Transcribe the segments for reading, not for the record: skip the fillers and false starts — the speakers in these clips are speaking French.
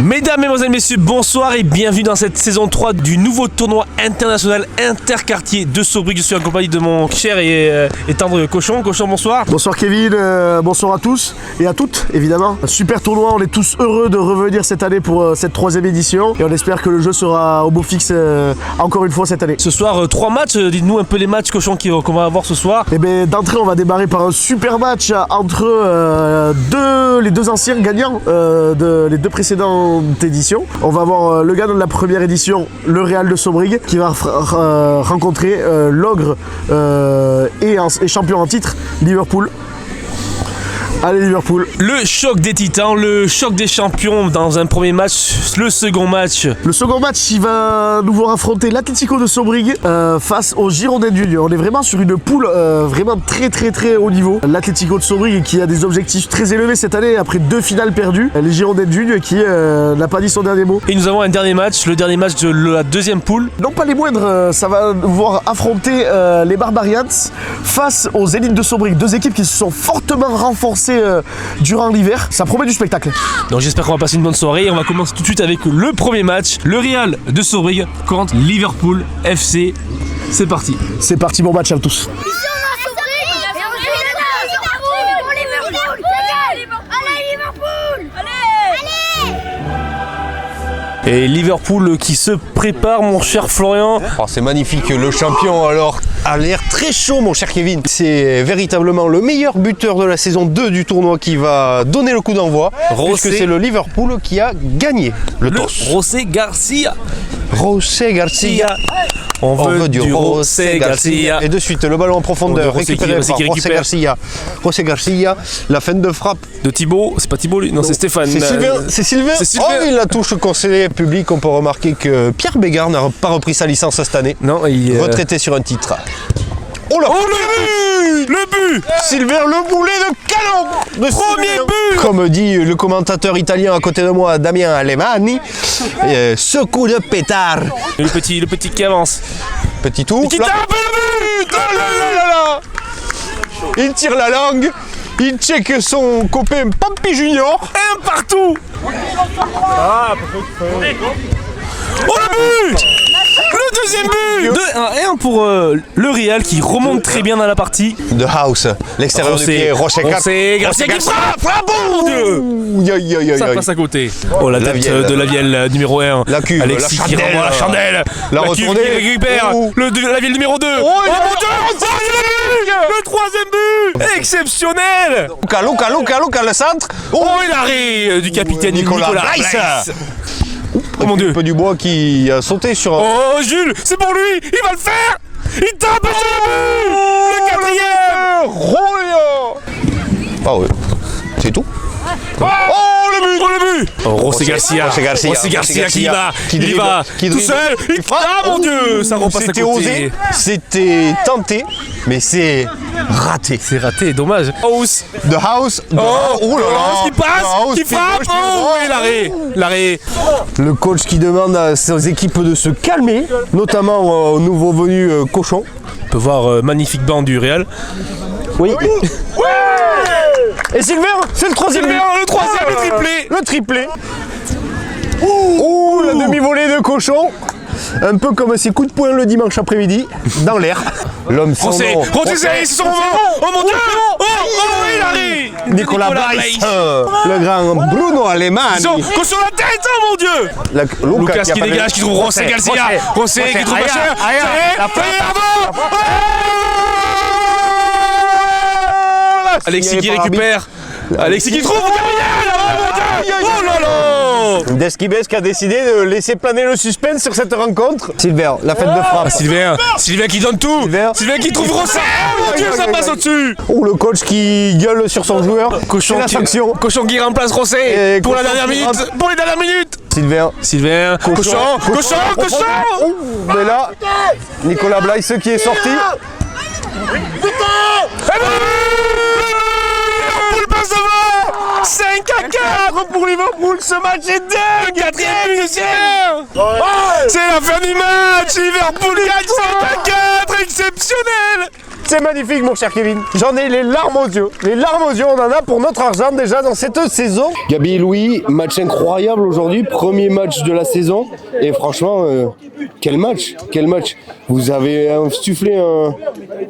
Mesdames, Mesdemoiselles, Messieurs, bonsoir et bienvenue dans cette saison 3 du nouveau tournoi international interquartier de Sobrig. Je suis en compagnie de mon cher et tendre Cochon. Cochon, bonsoir. Bonsoir Kevin, bonsoir à tous et à toutes évidemment. Un super tournoi, on est tous heureux de revenir cette année pour cette troisième édition et on espère que le jeu sera au beau fixe encore une fois cette année. Ce soir, 3 matchs, dites-nous un peu les matchs Cochon qu'on va avoir ce soir. Et bien d'entrée on va démarrer par un super match entre les deux anciens gagnants les deux précédentes éditions. On va avoir le gagnant de la première édition, le Real de Sobrig, qui va rencontrer l'Ogre et champion en titre, Liverpool. Allez Liverpool. Le choc des titans, le choc des champions dans un premier match, le second match. Le second match, il va nous voir affronter l'Atlético de Sobrig face aux Girondins d'Union. On est vraiment sur une poule vraiment très haut niveau. L'Atlético de Sobrig qui a des objectifs très élevés cette année après 2 finales perdues. Les Girondins d'Union qui n'a pas dit son dernier mot. Et nous avons un dernier match, le dernier match de la deuxième poule. Non pas les moindres, ça va nous voir affronter les Barbarians face aux Élites de Sobrig. 2 équipes qui se sont fortement renforcées durant l'hiver, ça promet du spectacle. Donc j'espère qu'on va passer une bonne soirée. On va commencer tout de suite avec le premier match, le Real de Sobrig contre Liverpool FC. C'est parti. C'est parti, bon match à tous. Et Liverpool qui se prépare, mon cher Florian. Oh, c'est magnifique, le champion alors a l'air très chaud, mon cher Kevin. C'est véritablement le meilleur buteur de la saison 2 du tournoi qui va donner le coup d'envoi, puisque c'est le Liverpool qui a gagné le toss. José Garcia. José Garcia. On veut du José Garcia. Et de suite, le ballon en profondeur, récupéré par José Garcia. José Garcia, la fin de frappe. De Thibaut, c'est pas Thibaut lui, non c'est Stéphane. C'est Sylvain. Oh, il la touche au conseiller public. On peut remarquer que Pierre Bégard n'a pas repris sa licence cette année. Non, il retraité sur un titre. Oh là, le but Sylvain, le boulet de canon de premier but. Comme dit le commentateur italien à côté de moi, Damien Alemani, ce coup de pétard. Le petit qui avance. Petit tour. Qui tape le but. Oh là là là là. Il tire la langue. Il check son copain Pampi Junior. Un partout. Oh le but. Le deuxième but. 2-1 pour le Real qui remonte très bien dans la partie. The House, l'extérieur du pied, José Garcia qui frappe. Mon Dieu. Ça passe à côté. Oh la tête de Lavielle numéro 1. La cuve, Alexis la qui renvoie la chandelle. La cuve qui récupère. Lavielle numéro 2. Oh mon Dieu. Le troisième but. Exceptionnel. Luca, le centre. Oh et l'arrêt du capitaine Nicolas Blaise. Oh mon Dieu. Un peu du bois qui a sauté sur... Oh Jules, c'est pour lui. Il va le faire. Il tape le quatrième. Ah ouais, c'est tout. Oh le but. José Garcia qui va tout seul. Il frappe. Ah mon Dieu, ça repasse à côté. C'était osé, c'était tenté, mais c'est raté. C'est raté, dommage. House. The House. Oh là là. Qui passe, qui frappe. Oh et l'arrêt. Le coach qui demande à ses équipes de se calmer, notamment au nouveau venu Cochon. On peut voir magnifique banc du Real. Oui. Et Sylvain, c'est le troisième but. Le troisième, le triplé. Ouh, la demi-volée de Cochon. Un peu comme ses coups de poing le dimanche après-midi, dans l'air. L'homme sans nom. C'est son moment. Oh mon Dieu. Oh, il arrive. Nicolas Blaise. Le grand Bruno Alemani. Cochon la tête, oh mon Dieu. Lucas qui dégage, qui trouve José Garcia. José qui trouve Bachar. Alexis qui récupère. Alexis qui trouve oh là là. Desquibes qui a décidé de laisser planer le suspense sur cette rencontre. Sylvain, la fête de frappe. Sylvain qui donne tout. Sylvain qui trouve Rosset. Oh mon Dieu, ça passe au-dessus. Oh, le coach qui gueule sur son joueur. Cochon qui remplace Rosset pour la dernière minute. Pour les dernières minutes. Sylvain. Cochon. Mais là, Nicolas Blaise qui est sorti. Liverpool passe devant. 5-4 pour Liverpool, ce match est dingue. Quatrième musicien. C'est la fin du match. Liverpool gagne 5-4, exceptionnel. C'est magnifique, mon cher Kevin. J'en ai les larmes aux yeux. Les larmes aux yeux, on en a pour notre argent déjà dans cette saison. Gabi et Louis, match incroyable aujourd'hui. Premier match de la saison. Et franchement, quel match. Quel match. Vous avez insufflé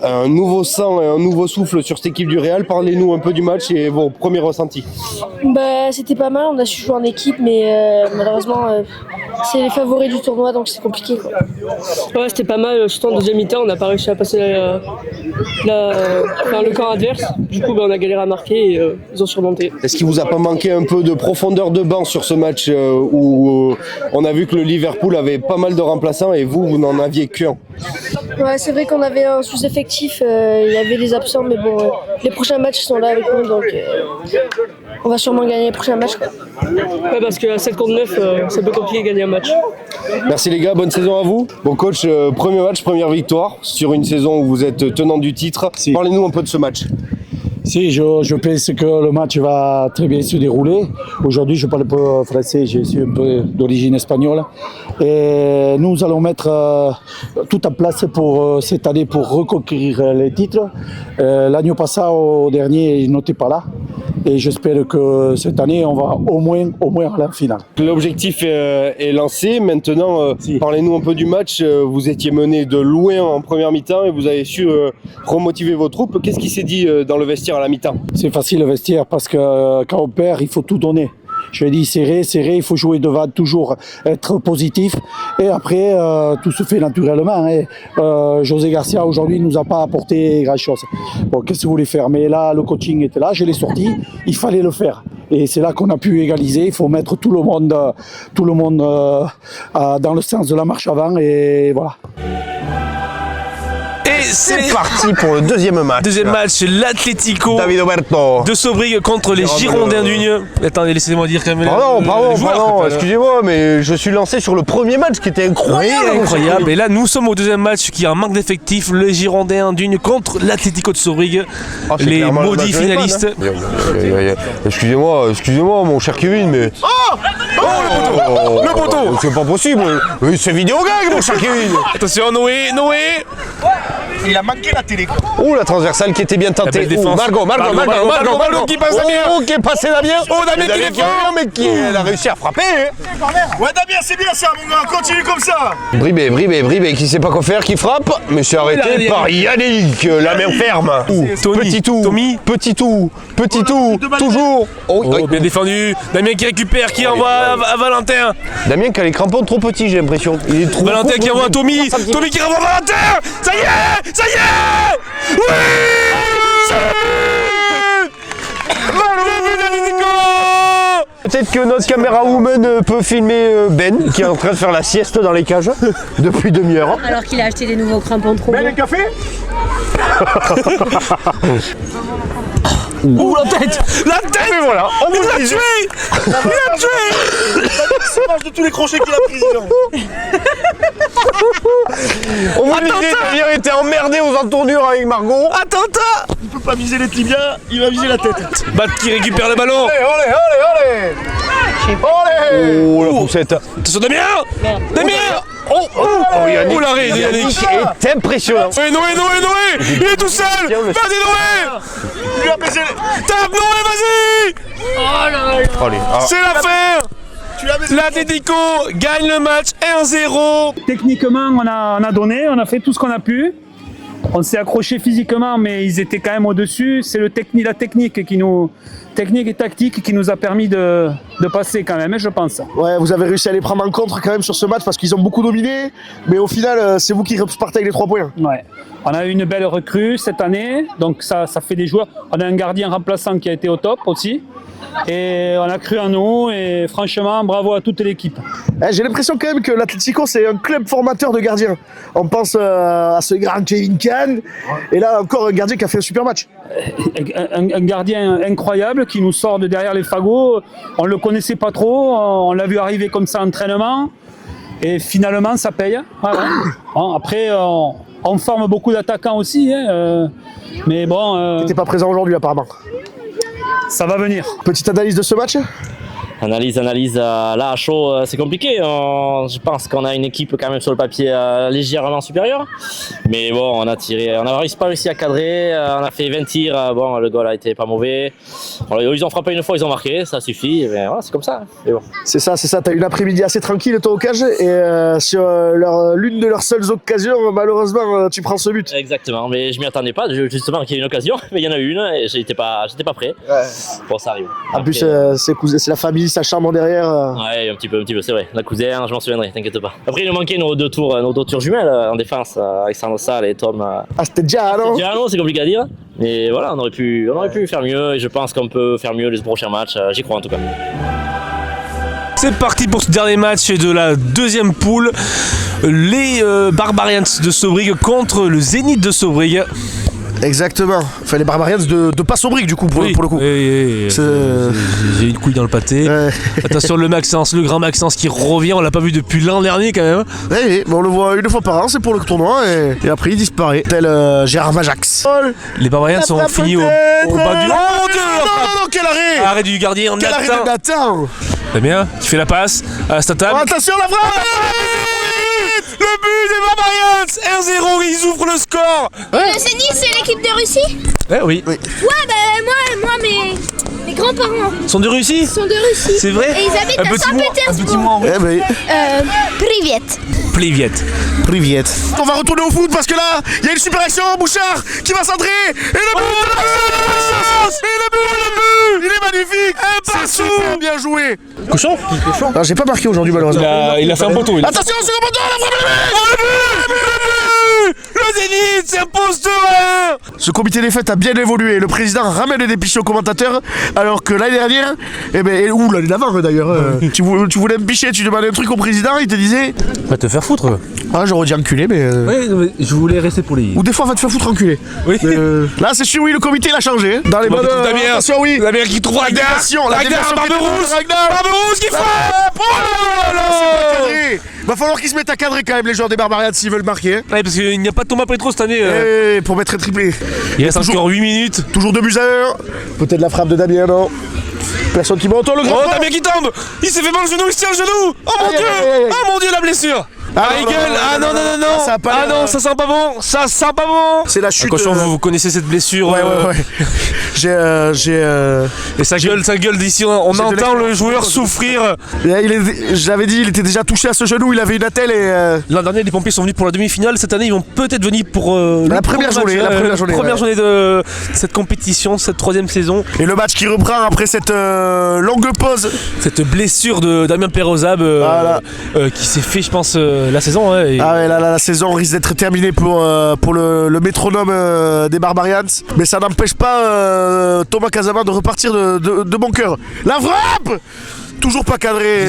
un nouveau sang et un nouveau souffle sur cette équipe du Real. Parlez-nous un peu du match et vos premiers ressentis. C'était pas mal, on a su jouer en équipe, mais malheureusement, c'est les favoris du tournoi, donc c'est compliqué, quoi. Ouais, c'était pas mal, surtout en deuxième mi-temps, on n'a pas réussi à passer le camp adverse. Du coup, on a galéré à marquer et ils ont surmonté. Est-ce qu'il vous a pas manqué un peu de profondeur de banc sur ce match où on a vu que le Liverpool avait pas mal de remplaçants et vous n'en aviez qu'un? Ouais, c'est vrai qu'on avait un sous-effectif, il y avait des absents, mais bon, les prochains matchs sont là avec nous, donc on va sûrement gagner les prochains matchs, quoi. Ouais, parce qu'à 7 contre 9, c'est un peu compliqué de gagner un match. Merci les gars, bonne saison à vous. Bon coach, premier match, première victoire sur une saison où vous êtes tenant du titre. Si. Parlez-nous un peu de ce match. Si, je pense que le match va très bien se dérouler. Aujourd'hui, je parle pas français, je suis un peu d'origine espagnole. Et nous allons mettre tout en place pour cette année pour reconquérir les titres. L'année passée, au dernier, il n'était pas là. Et j'espère que cette année, on va au moins à la finale. L'objectif est lancé. Maintenant, parlez-nous un peu du match. Vous étiez mené de loin en première mi-temps et vous avez su remotiver vos troupes. Qu'est-ce qui s'est dit dans le vestiaire à la mi-temps? C'est facile le vestiaire parce que quand on perd, il faut tout donner. Je dis serré, il faut jouer devant, toujours être positif. Et après, tout se fait naturellement. José Garcia, aujourd'hui, ne nous a pas apporté grand-chose. Bon, qu'est-ce que vous voulez faire? Mais là, le coaching était là, je l'ai sorti, il fallait le faire. Et c'est là qu'on a pu égaliser. Il faut mettre tout le monde dans le sens de la marche avant. Et voilà. Et c'est parti pour le deuxième match. Deuxième match, l'Atlético David Oberto de Sobrig contre les Girondins d'Union. Attendez, laissez-moi dire quand même. Pardon, excusez-moi, mais je suis lancé sur le premier match qui était incroyable. Oui, incroyable. Et là, nous sommes au deuxième match qui a un manque d'effectifs. Les Girondins d'Union contre l'Atlético de Sobrig, les maudits finalistes. Excusez-moi, mon cher Kevin, mais. Le poteau. C'est pas possible. C'est vidéo gag, mon cher Kevin. Attention, Noé. Il a manqué la télé. Oh, la transversale qui était bien tentée. Margot qui passe Damien. Qui est passé Damien. Oh, Damien qui est fort. Mais qui a réussi à frapper. Ouais, Damien, c'est bien ça, mon gars. Continue comme ça. Bribé, qui sait pas quoi faire, qui frappe. Mais c'est arrêté par Yannick, la main ferme. Petit tout, toujours. Oh, bien défendu. Damien qui récupère, qui envoie à Valentin. Damien qui a les crampons trop petits, j'ai l'impression. Il est trop. Valentin qui envoie à Tommy. Tommy qui renvoie Valentin. Ça y est. Oui. Peut-être que notre caméra woman peut filmer Ben qui est en train de faire la sieste dans les cages depuis demi-heure. Alors qu'il a acheté des nouveaux crampons trop Ben, le café. Ouh, la tête. Et voilà, on vous l'a tué. Il a tué. C'est mange de tous les crochets qu'il a pris. On vous disait, Damien était emmerdé aux entournures avec Margot. Attentat. Il peut pas viser les tibias, il va viser la tête. Bat qui récupère le ballon. Allez. Oh, la poussette. Attention, Damien. Yannick. Oh, l'arrêt de Yannick est impressionnant. Noé. Il est tout seul. Vas-y, Noé. Il lui a baisé. Tape, Noé, vas-y. Allez. C'est la fin. L'Atlético gagne le match 1-0. Techniquement, on a donné, on a fait tout ce qu'on a pu. On s'est accroché physiquement, mais ils étaient quand même au-dessus. C'est la technique et tactique qui nous a permis de passer quand même, je pense. Ouais, vous avez réussi à les prendre en contre quand même sur ce match parce qu'ils ont beaucoup dominé. Mais au final, c'est vous qui repartez avec les 3 points. Ouais. On a eu une belle recrue cette année, donc ça fait des joueurs. On a un gardien remplaçant qui a été au top aussi. Et on a cru en nous et franchement, bravo à toute l'équipe. J'ai l'impression quand même que l'Atlético, c'est un club formateur de gardiens. On pense à ce grand Kevin Kahn. Et là, encore un gardien qui a fait un super match. Un gardien incroyable qui nous sort de derrière les fagots. On ne le connaissait pas trop, on l'a vu arriver comme ça en entraînement. Et finalement, ça paye. Voilà. Bon, après, on forme beaucoup d'attaquants aussi. Mais bon. Qui n'était pas présent aujourd'hui, apparemment. Ça va venir. Petite analyse de ce match? Analyse, là à chaud c'est compliqué, je pense qu'on a une équipe quand même sur le papier légèrement supérieure, mais bon on a pas réussi à cadrer, on a fait 20 tirs, bon le goal a été pas mauvais, ils ont frappé une fois, ils ont marqué, ça suffit, mais voilà, c'est comme ça. Mais bon. C'est ça, t'as une après-midi assez tranquille toi au cage et sur l'une de leurs seules occasions, malheureusement tu prends ce but. Exactement, mais je m'y attendais pas, justement qu'il y ait une occasion, mais il y en a eu une et j'étais pas prêt. Ouais. Bon ça arrive. En plus c'est la famille, sa chambre derrière. Ouais, un petit peu, c'est vrai. La cousine, je m'en souviendrai, t'inquiète pas. Après, il nous manquait nos deux tours jumelles en défense, Alexandre Salle et Tom. Ah, c'était Giano. Giano, c'est compliqué à dire. Mais voilà, on aurait pu faire mieux et je pense qu'on peut faire mieux les prochains matchs. J'y crois en tout cas. C'est parti pour ce dernier match de la deuxième poule. Les Barbarians de Sobrig contre le Zénith de Sobrig. Exactement. Enfin, les Barbarians de pas Sobrig du coup pour le coup. J'ai une couille dans le pâté. Attention le grand Maxence qui revient, on l'a pas vu depuis l'an dernier quand même. Oui, on le voit une fois par an, c'est pour le tournoi et après il disparaît. Tel Gérard Majax. Les Barbarians sont finis au bas du... Oh mon Dieu, non, quel arrêt! Arrêt du gardien, quel arrêt de Nathan! Damien qui fait la passe à Statham. Attention la frappe! Le but des Barbarians 1-0, ils ouvrent le score. Le Zénith, c'est l'équipe de Russie? Oui. Ouais, moi mes grands-parents sont de Russie? Sont de Russie. C'est vrai? Et ils habitent à Saint-Pétersbourg. Privet. On va retourner au foot parce que là, il y a une super action, Bouchard qui va centrer et le but! Il est magnifique! C'est super bien joué! Cochon? Non, j'ai pas marqué aujourd'hui malheureusement. Il a fait un poteau. Attention, c'est le poteau! Le Zénith s'impose 2-1. Ce comité des fêtes a bien évolué. Le président ramène des pichets aux commentateurs, alors que l'année dernière, ou l'année d'avant d'ailleurs, tu voulais me picher, tu demandais un truc au président, il te disait. Va te faire foutre. Ah, j'aurais dit enculé, mais. Oui, mais je voulais rester pour les. Ou des fois, va te faire foutre enculé. Oui. Là, c'est sûr, oui, le comité l'a changé. Dans les bonnes. Attention, oui. Damien qui trouve Ragnar. Barberousse qui frappe. Oh là là. Va falloir qu'ils se mettent à cadrer quand même les joueurs des Barbarians s'ils veulent marquer. Hein. Ouais, parce qu'il n'y a pas de Thomas Petro cette année. Pour mettre un triplé. Il reste encore 8 minutes. Toujours 2-1. Peut-être la frappe de Damien, non? Personne qui monte. Le grand. Oh, Damien qui tombe. Il s'est fait mal le genou, il se tient le genou. Oh mon Dieu. Oh mon Dieu, la blessure. Il gueule. Ah non. Ah non, ça sent pas bon. Ça sent pas bon. C'est la chute. Cochon, vous connaissez cette blessure. Ouais. Et ça gueule d'ici. On entend le joueur souffrir. J'avais dit, il était déjà touché à ce genou. Il avait une attelle et. L'an dernier, les pompiers sont venus pour la demi-finale. Cette année, ils vont peut-être venir pour la première journée. Première journée de cette compétition, cette troisième saison. Et le match qui reprend après cette longue pause. Cette blessure de Damien Perrozab qui s'est fait, je pense, la saison. La saison risque d'être terminée pour le métronome des Barbarians. Mais ça n'empêche pas Thomas Casamin de repartir de bon cœur. La frappe! Toujours pas cadré.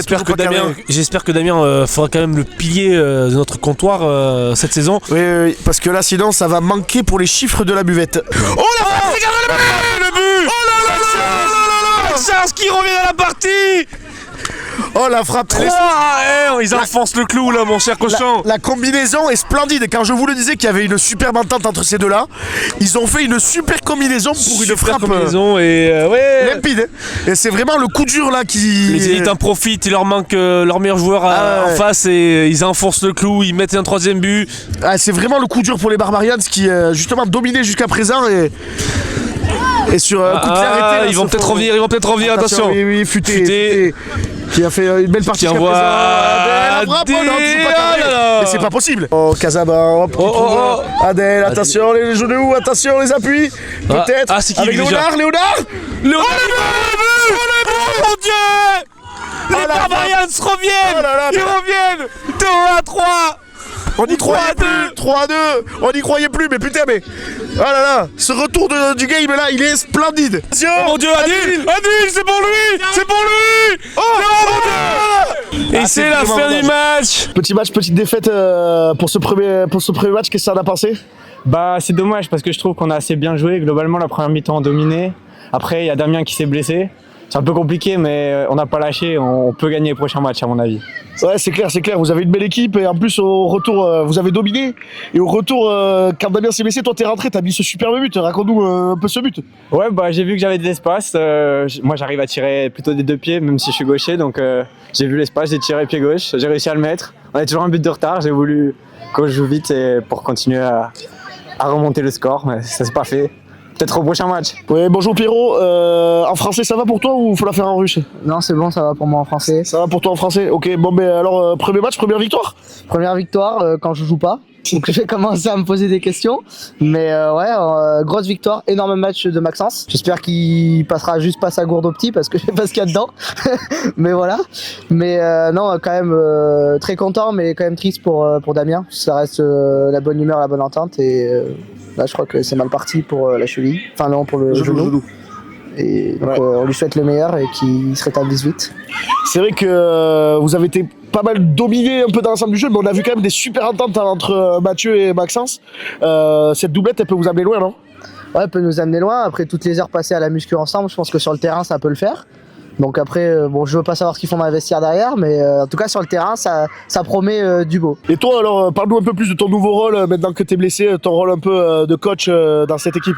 J'espère que Damien fera quand même le pilier de notre comptoir cette saison. Oui, parce que là, sinon, ça va manquer pour les chiffres de la buvette. Oh la frappe! Le but! Oh là là! Maxence qui revient dans la partie! Oh la frappe 3 ils enfoncent le clou là mon cher cochon. La combinaison est splendide. Quand je vous le disais qu'il y avait une superbe entente entre ces deux-là, ils ont fait une super combinaison pour une frappe limpide. Et c'est vraiment le coup dur là qui... Les Zénith en profitent, il leur manque leur meilleur joueur en face et ils enfoncent le clou, ils mettent un troisième but. C'est vraiment le coup dur pour les Barbarians qui justement dominaient jusqu'à présent et sur un coup de pied arrêté. Ils vont peut-être revenir, attention. Oui, futé. Qui a fait une belle partie jusqu'à présent. Mais c'est pas possible. Oh, Casaba, Adèle, attention les genoux, attention les appuis. Peut-être. C'est qui avec Léonard. Le but, mon Dieu. Les Barbarians reviennent. Ils reviennent. 2-3. On y croyait plus, 3-2, on n'y croyait plus, mais putain, mais... Oh là là, ce retour du game là, il est splendide. Oh mon Dieu, Adil, c'est pour lui. Oh mon Dieu. Et c'est la fin du match. Petit match, petite défaite pour ce premier match, qu'est-ce que ça en a pensé? C'est dommage parce que je trouve qu'on a assez bien joué, globalement la première mi-temps dominée. Après, il y a Damien qui s'est blessé. C'est un peu compliqué, mais on n'a pas lâché. On peut gagner les prochains matchs, à mon avis. Ouais, c'est clair. Vous avez une belle équipe et en plus, au retour, vous avez dominé. Et au retour, quand Damien s'est blessé, toi, t'es rentré, t'as mis ce superbe but. Raconte-nous un peu ce but. Ouais, j'ai vu que j'avais de l'espace. Moi, j'arrive à tirer plutôt des deux pieds, même si je suis gaucher. Donc, j'ai vu l'espace, j'ai tiré pied gauche. J'ai réussi à le mettre. On est toujours un but de retard. J'ai voulu que je joue vite et pour continuer à remonter le score. Mais ça s'est pas fait. Peut-être au prochain match. Ouais, bonjour Pierrot. En français, ça va pour toi ou faut la faire en russe? Non, c'est bon, ça va pour moi en français. Ça va pour toi en français? Ok, bon, ben alors, premier match, première victoire? Première victoire quand je joue pas. Donc je vais commencer à me poser des questions. Mais grosse victoire, énorme match de Maxence. J'espère qu'il passera juste pas sa gourde au petit parce que je sais pas ce qu'il y a dedans. Mais voilà. Mais non, quand même très content, mais quand même triste pour Damien. Ça reste la bonne humeur, la bonne entente et là je crois que c'est mal parti pour la cheville. Enfin non, pour le genou. Et donc on lui souhaite le meilleur et qu'il se rétablisse vite. C'est vrai que vous avez été pas mal dominé un peu dans l'ensemble du jeu, mais on a vu quand même des super ententes entre Mathieu et Maxence. Cette doublette, elle peut vous amener loin, non? Ouais, elle peut nous amener loin. Après toutes les heures passées à la muscu ensemble, je pense que sur le terrain, ça peut le faire. Donc après, bon, je veux pas savoir ce qu'ils font dans les vestiaires derrière, mais en tout cas sur le terrain, ça promet du beau. Et toi, alors, parle-nous un peu plus de ton nouveau rôle, maintenant que t'es blessé, ton rôle un peu de coach dans cette équipe.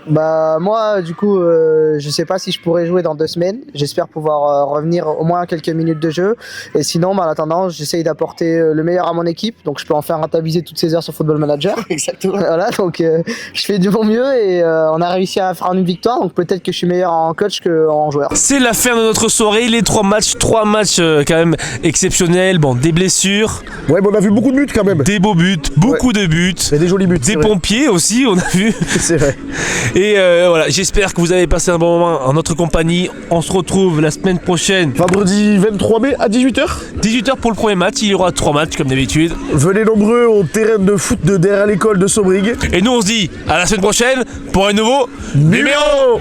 Bah moi du coup je sais pas si je pourrais jouer dans 2 semaines. J'espère pouvoir revenir au moins quelques minutes de jeu. Et sinon en attendant j'essaye d'apporter le meilleur à mon équipe. Donc je peux en faire rentabiliser toutes ces heures sur Football Manager. Exactement. Voilà, donc je fais du bon mieux et on a réussi à faire une victoire. Donc peut-être que je suis meilleur en coach qu'en joueur. C'est la fin de notre soirée, les 3 matchs quand même exceptionnels. Bon, des blessures. Ouais, mais on a vu beaucoup de buts quand même. Des beaux buts, beaucoup de buts. Et des jolis buts. Des pompiers aussi, on a vu. C'est vrai. Et voilà, j'espère que vous avez passé un bon moment en notre compagnie. On se retrouve la semaine prochaine. Vendredi 23 mai à 18h. 18h pour le premier match, il y aura 3 matchs comme d'habitude. Venez nombreux au terrain de foot de derrière l'école de Sobrig. Et nous on se dit à la semaine prochaine pour un nouveau numéro.